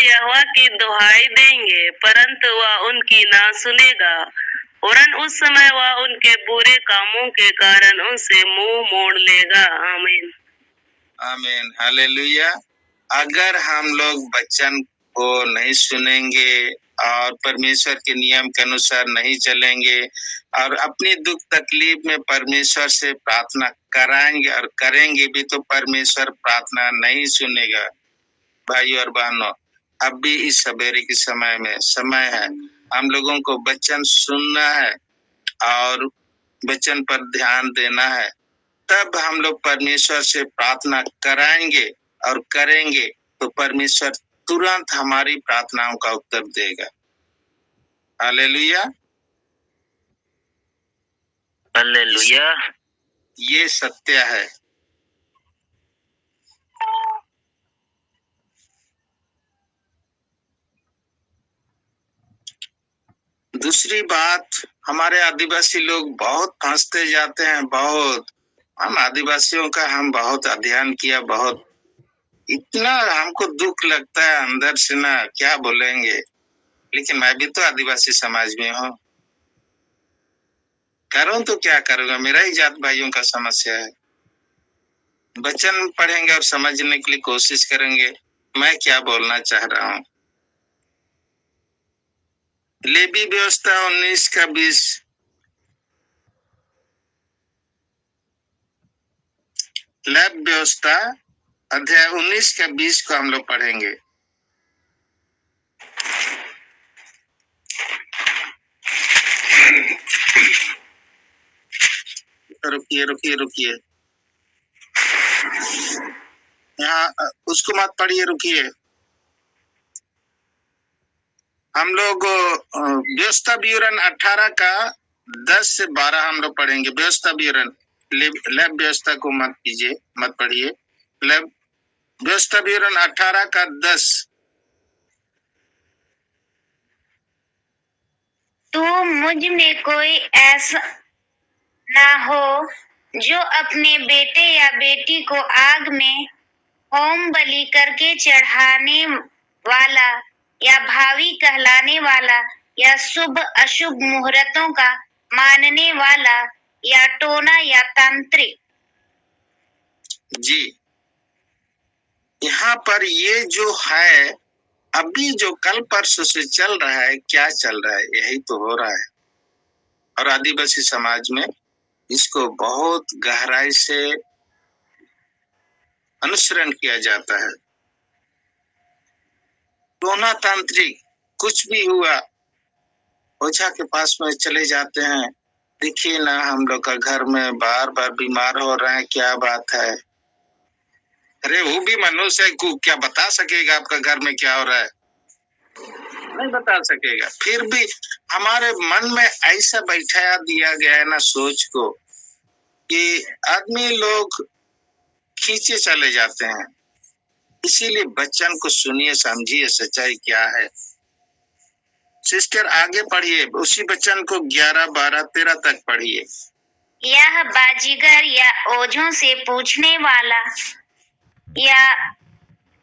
S3: यहोवा की दुहाई देंगे, परंतु वह उनकी ना सुनेगा, वरन उस समय वह उनके बुरे कामों के कारण उनसे मुंह मोड़ लेगा। आमीन।
S1: आमीन। हालेलुया। अगर हम लोग वचन को नहीं सुनेंगे और परमेश्वर के नियम के अनुसार नहीं चलेंगे और अपनी दुख तकलीफ में परमेश्वर से प्रार्थना कराएंगे और करेंगे भी तो परमेश्वर प्रार्थना नहीं सुनेगा। भाई और बहनों, अब भी इस सवेरे के समय में समय है, हम लोगों को वचन सुनना है और वचन पर ध्यान देना है, तब हम लोग परमेश्वर से प्रार्थना कराएंगे और करेंगे तो परमेश्वर तुरंत हमारी प्रार्थनाओं का उत्तर देगा। हालेलुया।
S2: हालेलुया।
S1: ये सत्य है। दूसरी बात, हमारे आदिवासी लोग बहुत फंसते जाते हैं, बहुत। हम आदिवासियों का हम बहुत अध्ययन किया, बहुत, इतना हमको दुख लगता है अंदर से ना, क्या बोलेंगे। लेकिन मैं भी तो आदिवासी समाज में हूँ, करूँ तो क्या करूँगा, मेरा ही जात भाइयों का समस्या है। वचन पढ़ेंगे और समझने के लिए कोशिश करेंगे मैं क्या बोलना चाह रहा हूँ। लेवी व्यवस्था 19 का 20, लैब व्यवस्था अध्याय 19 का 20 को हम लोग पढ़ेंगे। रुकिए यहाँ उसको मत पढ़िए, रुकिए। हम लोग व्यवस्था विवरण 18 का 10 से 12 हम लोग पढ़ेंगे। व्यवस्था विवरण, लैब व्यवस्था को मत कीजिए, मत पढ़िए। लैब व्यवस्था विवरण 18 का 10।
S4: तो मुझ में कोई ऐसा ना हो जो अपने बेटे या बेटी को आग में होम बलि करके चढ़ाने वाला या भावी कहलाने वाला या शुभ अशुभ मुहूर्तों का मानने वाला या टोना या तांत्रिक।
S1: जी, यहाँ पर ये जो है, अभी जो कल परसों से चल रहा है, क्या चल रहा है, यही तो हो रहा है। और आदिवासी समाज में इसको बहुत गहराई से अनुसरण किया जाता है। टोना तांत्रिक, कुछ भी हुआ ओझा के पास में चले जाते हैं। देखिए ना, हम लोग का घर में बार बार बीमार हो रहे हैं, क्या बात है। अरे वो भी मनुष्य है, क्या बता सकेगा आपका घर में क्या हो रहा है? नहीं बता सकेगा। फिर भी हमारे मन में ऐसा बैठा दिया गया है ना सोच को, कि आदमी लोग खींचे चले जाते हैं। इसीलिए बच्चन को सुनिए, समझिए सच्चाई क्या है। सिस्टर आगे पढ़िए, उसी बच्चन को 11, 12, 13 तक पढ़िए।
S4: यह बाजीगर या ओझों से पूछने वाला या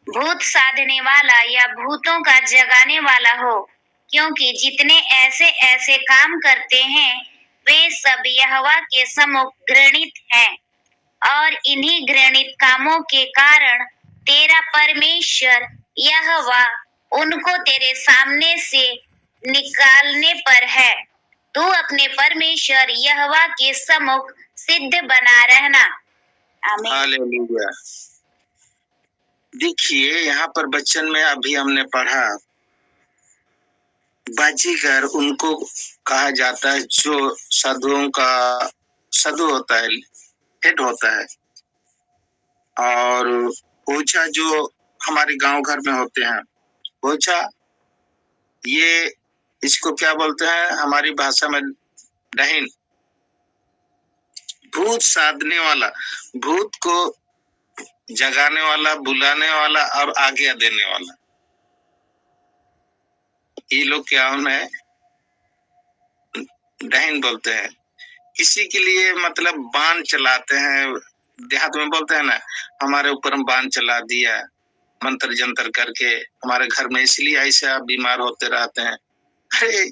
S4: भूत साधने वाला या भूतों का जगाने वाला हो, क्योंकि जितने ऐसे ऐसे काम करते हैं वे सब यहोवा के सम्मुख घृणित हैं। और इन्हीं घृणित कामों के कारण तेरा परमेश्वर यहोवा उनको तेरे सामने से निकालने पर है। तू अपने परमेश्वर यहोवा के सम्मुख सिद्ध बना रहना। आमीन।
S1: हालेलुया। देखिए यहाँ पर बच्चन में अभी हमने पढ़ा, बाजीगर उनको कहा जाता है जो साधुओं का साधु होता है, हेड होता है। और ओझा जो हमारे गांव घर में होते हैं, ओझा, ये इसको क्या बोलते हैं हमारी भाषा में, डहीन। भूत साधने वाला, भूत को जगाने वाला, बुलाने वाला और आज्ञा देने वाला, ये लोग क्या उन्हें डहीन बोलते हैं। किसी के लिए मतलब बाण चलाते हैं, देहात में बोलते हैं ना, हमारे ऊपर हम बाण चला दिया मंत्र जंतर करके हमारे घर में, इसलिए ऐसे आप बीमार होते रहते हैं। अरे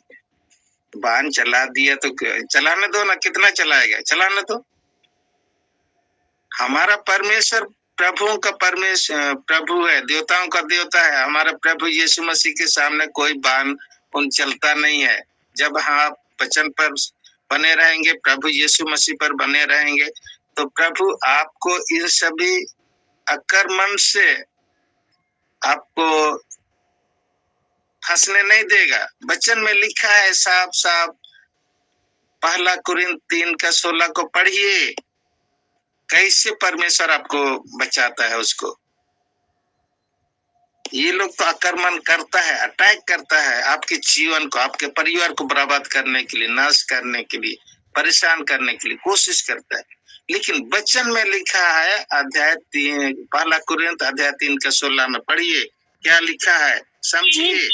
S1: बाण चला दिया तो चलाने दो ना, कितना चलाएगा, चलाने दो। हमारा परमेश्वर प्रभुओं का परमेश्वर प्रभु है, देवताओं का देवता है। हमारा प्रभु यीशु मसीह के सामने कोई बाण उन चलता नहीं है। जब आप वचन पर बने रहेंगे, प्रभु यीशु मसीह पर बने रहेंगे, तो प्रभु आपको इन सभी आक्रमण से आपको फंसने नहीं देगा। वचन में लिखा है साफ साफ, 1 कुरिन्थ 3 का 16 को पढ़िए, कैसे परमेश्वर आपको बचाता है उसको। ये लोग तो आक्रमण करता है, अटैक करता है आपके जीवन को, आपके परिवार को बर्बाद करने के लिए, नाश करने के लिए, परेशान करने के लिए कोशिश करता है। लेकिन वचन में लिखा है अध्याय 3, 1 कुरिन्थ अध्याय 3 का 16 में पढ़िए, क्या लिखा है समझिए।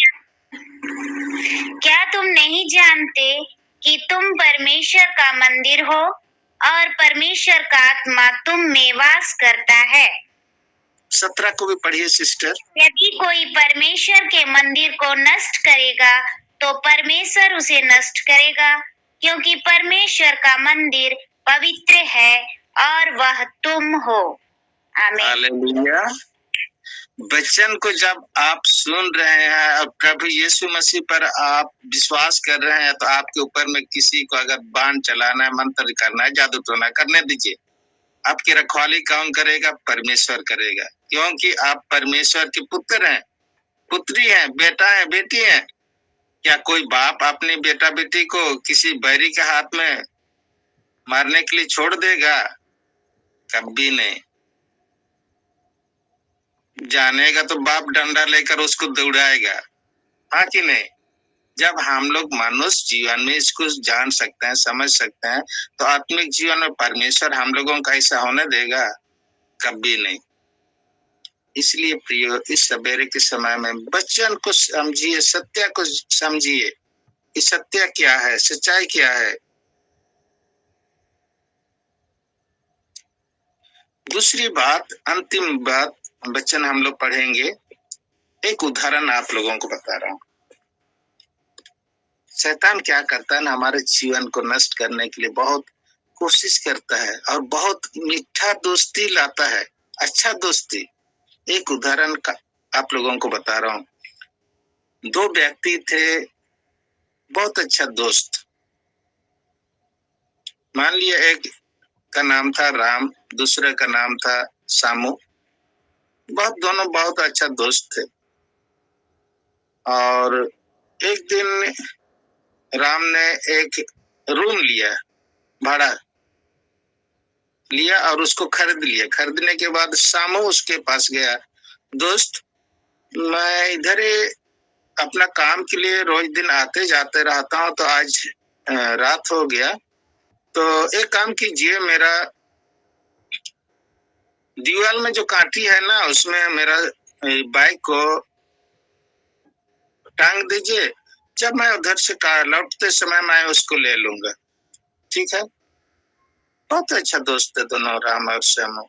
S4: क्या तुम नहीं जानते कि तुम परमेश्वर का मंदिर हो और परमेश्वर का आत्मा तुम में वास करता है।
S1: 17 को भी पढ़िए सिस्टर।
S4: यदि कोई परमेश्वर के मंदिर को नष्ट करेगा तो परमेश्वर उसे नष्ट करेगा, क्योंकि परमेश्वर का मंदिर पवित्र है और वह तुम हो। आमीन।
S1: हालेलुया। वचन को जब आप सुन रहे हैं और प्रभु यीशु मसीह पर आप विश्वास कर रहे हैं, तो आपके ऊपर में किसी को अगर बाण चलाना है, मंत्र करना है, जादू टोना करने दीजिए। आपकी रखवाली कौन करेगा? परमेश्वर करेगा, क्योंकि आप परमेश्वर के पुत्र हैं, पुत्री हैं, बेटा है, बेटी है। क्या कोई बाप अपने बेटा बेटी को किसी बैरी के हाथ में मारने के लिए छोड़ देगा? कभी नहीं। जानेगा तो बाप डंडा लेकर उसको दौड़ाएगा, हाँ कि नहीं? जब हम लोग मनुष्य जीवन में इसको जान सकते हैं, समझ सकते हैं, तो आत्मिक जीवन में परमेश्वर हम लोगों का ऐसा होने देगा? कभी नहीं। इसलिए प्रियो, इस सवेरे के समय में वचन को समझिए, सत्य को समझिए कि सत्य क्या है, सच्चाई क्या है। दूसरी बात, अंतिम बात, वचन हम लोग पढ़ेंगे। एक उदाहरण आप लोगों को बता रहा हूं। शैतान क्या करता है ना, हमारे जीवन को नष्ट करने के लिए बहुत कोशिश करता है और बहुत मीठा दोस्ती लाता है, अच्छा दोस्ती। एक उदाहरण का आप लोगों को बता रहा हूं। दो व्यक्ति थे, बहुत अच्छा दोस्त। मान लिया एक का नाम था राम, दूसरे का नाम था सामू। दोनों बहुत अच्छा दोस्त थे। और एक दिन राम ने एक रूम लिया, भाड़ा लिया और उसको खरीद लिया। खरीदने के बाद सामू उसके पास गया, दोस्त मैं इधर अपना काम के लिए रोज दिन आते जाते रहता हूँ, तो आज रात हो गया, तो एक काम कीजिए, मेरा दीवार में जो कांटी है ना, उसमें मेरा बाइक को टांग दीजिए, जब मैं उधर से लौटते समय मैं उसको ले लूंगा, ठीक है? बहुत अच्छा दोस्त है दोनों, राम और श्यामू।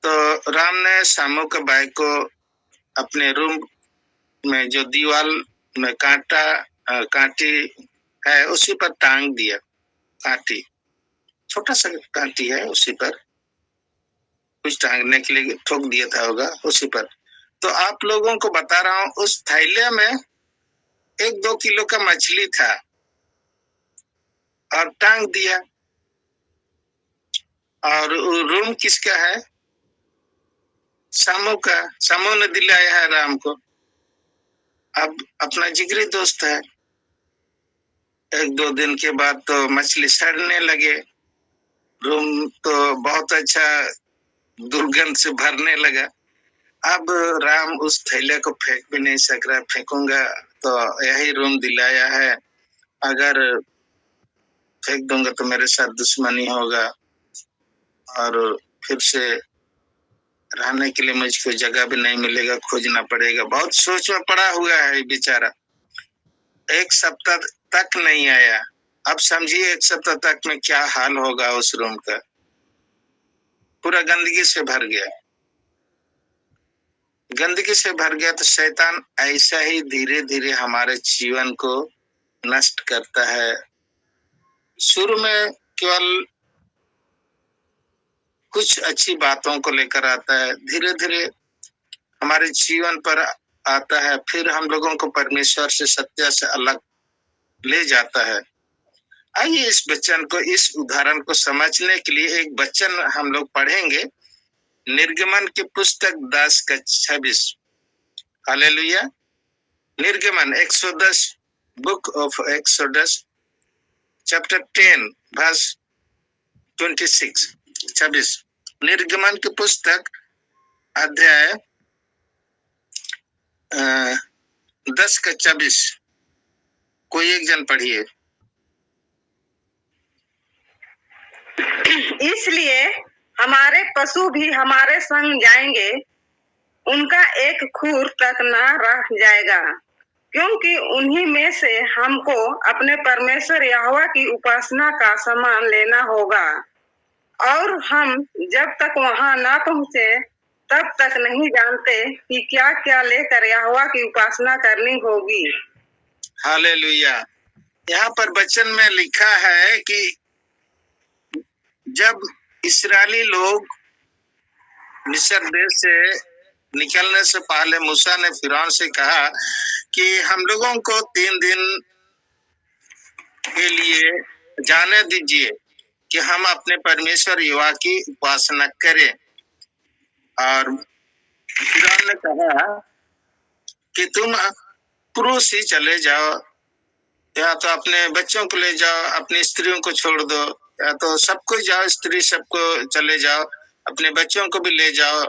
S1: तो राम ने श्यामू के बाइक को अपने रूम में जो दीवार में कांटी है उसी पर टांग दिया। कांटी छोटा सा कांटी है, उसी पर कुछ टांगने के लिए ठोक दिया था होगा, उसी पर। तो आप लोगों को बता रहा हूं, उस थैले में 1-2 किलो का मछली था और टांग दिया। और रूम किसका है? सामू का। सामू ने दिलाया है राम को। अब अपना जिगरी दोस्त है। 1-2 दिन के बाद तो मछली सड़ने लगे, रूम तो बहुत अच्छा दुर्गंध से भरने लगा। अब राम उस थैले को फेंक भी नहीं सक रहा, फेंकूंगा तो यही रूम दिलाया है, अगर फेंक दूंगा तो मेरे साथ दुश्मनी होगा और फिर से रहने के लिए मुझको जगह भी नहीं मिलेगा, खोजना पड़ेगा। बहुत सोच में पड़ा हुआ है बेचारा। 1 सप्ताह तक नहीं आया। अब समझिए 1 सप्ताह तक में क्या हाल होगा उस रूम का। पूरा गंदगी से भर गया। गंदगी से भर गया तो शैतान ऐसा ही धीरे धीरे हमारे जीवन को नष्ट करता है। शुरू में केवल कुछ अच्छी बातों को लेकर आता है, धीरे धीरे हमारे जीवन पर आता है, फिर हम लोगों को परमेश्वर से, सत्य से अलग ले जाता है। आइए इस वचन को, इस उदाहरण को समझने के लिए एक वचन हम लोग पढ़ेंगे, निर्गमन की पुस्तक 10:26। हालेलुया। निर्गमन Exodus, book of Exodus chapter 10 verse 26। निर्गमन की पुस्तक अध्याय 10:26। कोई एक जन पढ़िए।
S5: इसलिए हमारे पशु भी हमारे संग जाएंगे, उनका एक खूर तक न रह जाएगा, क्योंकि उन्हीं में से हमको अपने परमेश्वर यहोवा की उपासना का सामान लेना होगा, और हम जब तक वहां न पहुंचे तब तक नहीं जानते कि क्या क्या लेकर यहोवा की उपासना करनी होगी।
S1: हालेलुया। यहाँ पर वचन में लिखा है कि जब इस्राएली लोग मिस्र देश से निकलने से पहले मूसा ने फिरौन से कहा कि हम लोगों को 3 दिन के लिए जाने दीजिए कि हम अपने परमेश्वर यहोवा की उपासना करें। और फिरौन ने कहा कि तुम पुरुष ही चले जाओ, या तो अपने बच्चों को ले जाओ, अपनी स्त्रियों को छोड़ दो, या तो सबको जाओ, स्त्री सबको चले जाओ, अपने बच्चों को भी ले जाओ,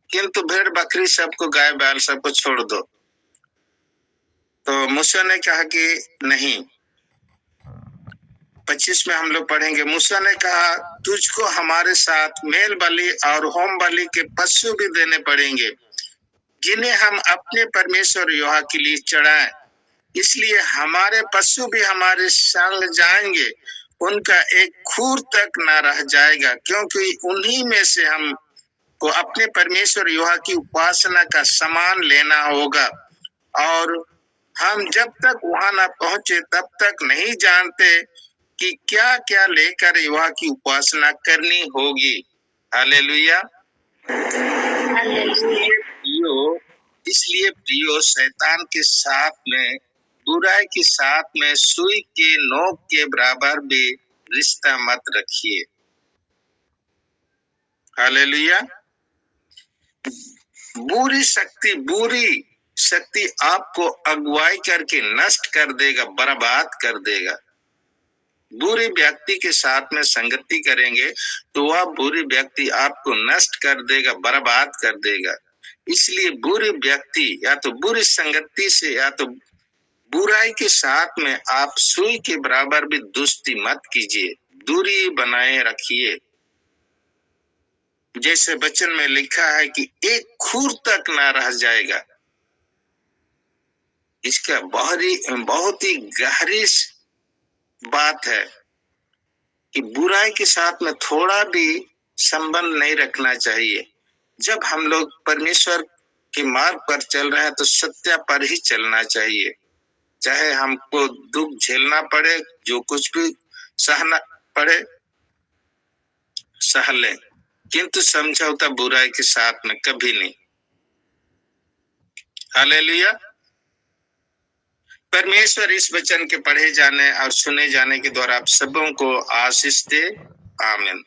S1: किंतु भेड़ बकरी सबको, गाय बैल सबको छोड़ दो। तो मूसा ने कहा कि नहीं। 25 में हम लोग पढ़ेंगे, मूसा ने कहा तुझको हमारे साथ मेल बलि और होम बलि के पशु भी देने पड़ेंगे, जिन्हें हम अपने परमेश्वर यहोवा के लिए चढ़ाएं। इसलिए हमारे पशु भी हमारे संग जाएंगे, उनका एक खूर तक न रह जाएगा, क्योंकि उन्हीं में से हम को अपने परमेश्वर यहोवा की उपासना का सामान लेना होगा। और हम जब तक वहां न पहुंचे तब तक नहीं जानते कि क्या क्या लेकर यहोवा की उपासना करनी होगी। हालेलुया। इसलिए प्रियो, शैतान के साथ में, बुराई के साथ में सुई के नोक के बराबर भी रिश्ता मत रखिए। हालेलुया। बुरी शक्ति आपको अगुवाई करके नष्ट कर देगा, बर्बाद कर देगा। बुरे व्यक्ति के साथ में संगति करेंगे तो वह बुरी व्यक्ति आपको नष्ट कर देगा, बर्बाद कर देगा। इसलिए बुरे व्यक्ति या तो बुरी संगति से या तो बुराई के साथ में आप सुई के बराबर भी दोस्ती मत कीजिए, दूरी बनाए रखिए। जैसे वचन में लिखा है कि एक खूर तक ना रह जाएगा। इसका बहुत ही गहरी बात है कि बुराई के साथ में थोड़ा भी संबंध नहीं रखना चाहिए। जब हम लोग परमेश्वर के मार्ग पर चल रहे हैं तो सत्य पर ही चलना चाहिए, चाहे हमको दुख झेलना पड़े, जो कुछ भी सहना पड़े सह लें, किंतु समझौता बुराई के साथ में कभी नहीं। हालेलुया। परमेश्वर इस वचन के पढ़े जाने और सुने जाने के द्वारा आप सबों को आशीष दे। आमीन।